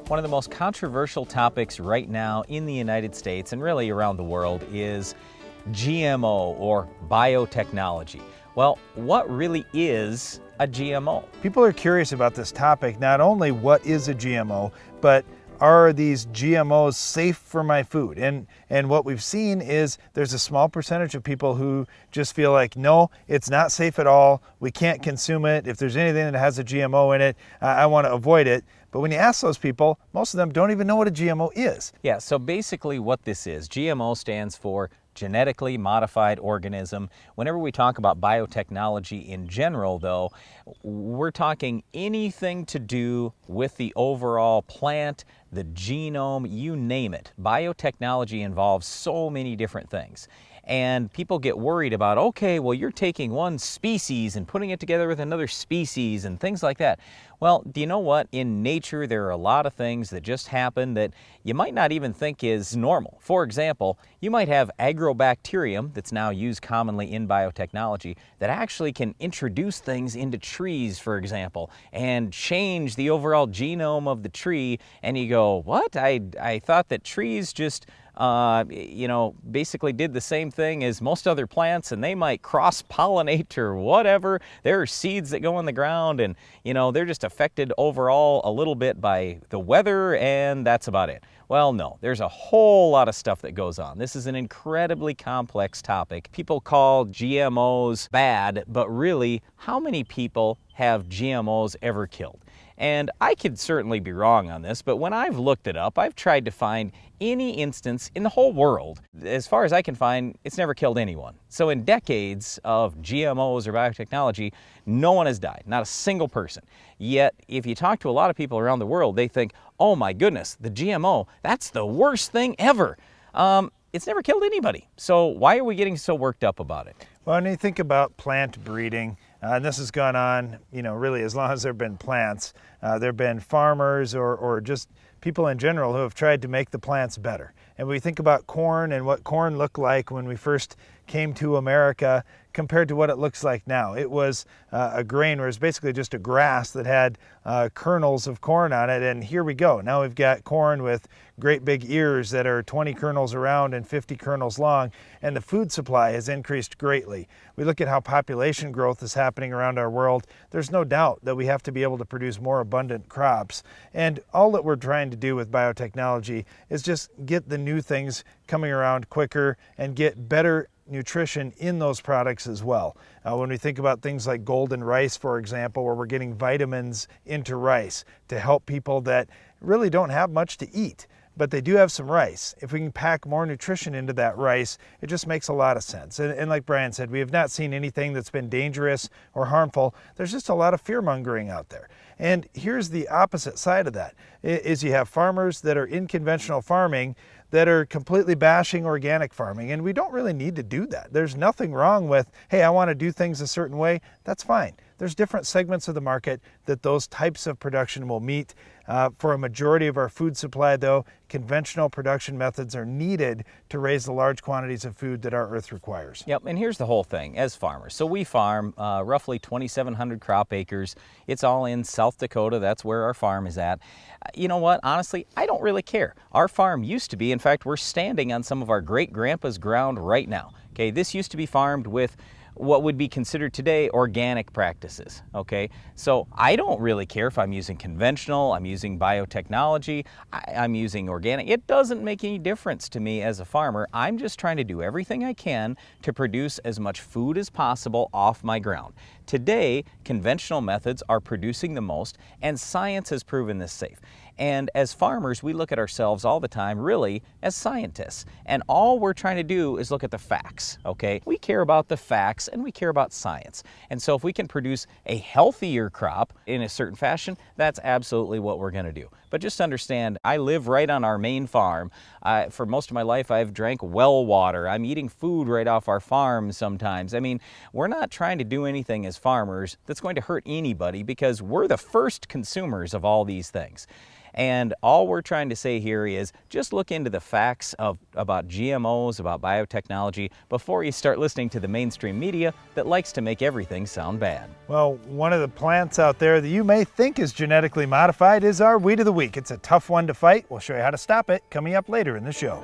One of the most controversial topics right now in the United States and really around the world is GMO or biotechnology. Well, what really is a GMO? People are curious about this topic, not only what is a GMO, but are these GMOs safe for my food? And what we've seen is there's a small percentage of people who just feel like, no, it's not safe at all. We can't consume it. If there's anything that has a GMO in it, I want to avoid it. But when you ask those people, most of them don't even know what a GMO is. Yeah, so basically what this is, GMO stands for genetically modified organism. Whenever we talk about biotechnology in general, though, we're talking anything to do with the overall plant, the genome, you name it. Biotechnology involves so many different things. And people get worried about, okay, well, you're taking one species and putting it together with another species and things like that. Well, do you know what? In nature, there are a lot of things that just happen that you might not even think is normal. For example, you might have agrobacterium that's now used commonly in biotechnology that actually can introduce things into trees, for example, and change the overall genome of the tree. And you go, what? I thought that trees just basically did the same thing as most other plants, and they might cross-pollinate or whatever. There are seeds that go in the ground, and they're just affected overall a little bit by the weather, and that's about it. Well, no, there's a whole lot of stuff that goes on. This is an incredibly complex topic. People call GMOs bad, but really, how many people have GMOs ever killed? And I could certainly be wrong on this, but when I've looked it up, I've tried to find any instance in the whole world. As far as I can find, it's never killed anyone. So in decades of GMOs or biotechnology, no one has died, not a single person. Yet, if you talk to a lot of people around the world, they think, oh my goodness, the GMO, that's the worst thing ever. It's never killed anybody. So why are we getting so worked up about it? Well, when you think about plant breeding, and this has gone on, really as long as there have been plants. There have been farmers or just people in general who have tried to make the plants better. And we think about corn and what corn looked like when we first came to America compared to what it looks like now. It was a grain where it's basically just a grass that had kernels of corn on it, and here we go. Now we've got corn with great big ears that are 20 kernels around and 50 kernels long, and the food supply has increased greatly. We look at how population growth is happening around our world. There's no doubt that we have to be able to produce more abundant crops, and all that we're trying to do with biotechnology is just get the new things coming around quicker and get better nutrition in those products as well. When we think about things like golden rice, for example, where we're getting vitamins into rice to help people that really don't have much to eat, but they do have some rice. If we can pack more nutrition into that rice, it just makes a lot of sense. And like Brian said, we have not seen anything that's been dangerous or harmful. There's just a lot of fear-mongering out there. And here's the opposite side of that, is you have farmers that are in conventional farming that are completely bashing organic farming, and we don't really need to do that. There's nothing wrong with, hey, I want to do things a certain way. That's fine. There's different segments of the market that those types of production will meet. For a majority of our food supply, though, conventional production methods are needed to raise the large quantities of food that our earth requires. Yep, and here's the whole thing as farmers. So we farm roughly 2,700 crop acres. It's all in South Dakota. That's where our farm is at. You know what? Honestly, I don't really care. Our farm used to be, in fact, we're standing on some of our great-grandpa's ground right now. Okay, this used to be farmed with what would be considered today organic practices, okay? So I don't really care if I'm using conventional, I'm using biotechnology, I'm using organic. It doesn't make any difference to me as a farmer. I'm just trying to do everything I can to produce as much food as possible off my ground. Today, conventional methods are producing the most, and science has proven this safe. And as farmers, we look at ourselves all the time, really, as scientists. And all we're trying to do is look at the facts, okay? We care about the facts and we care about science. And so if we can produce a healthier crop in a certain fashion, that's absolutely what we're gonna do. But just understand, I live right on our main farm. For most of my life, I've drank well water. I'm eating food right off our farm sometimes. I mean, we're not trying to do anything as farmers that's going to hurt anybody because we're the first consumers of all these things. And all we're trying to say here is just look into the facts about GMOs, about biotechnology, before you start listening to the mainstream media that likes to make everything sound bad. Well, one of the plants out there that you may think is genetically modified is our wheat of the week. week. It's a tough one to fight. We'll show you how to stop it coming up later in the show.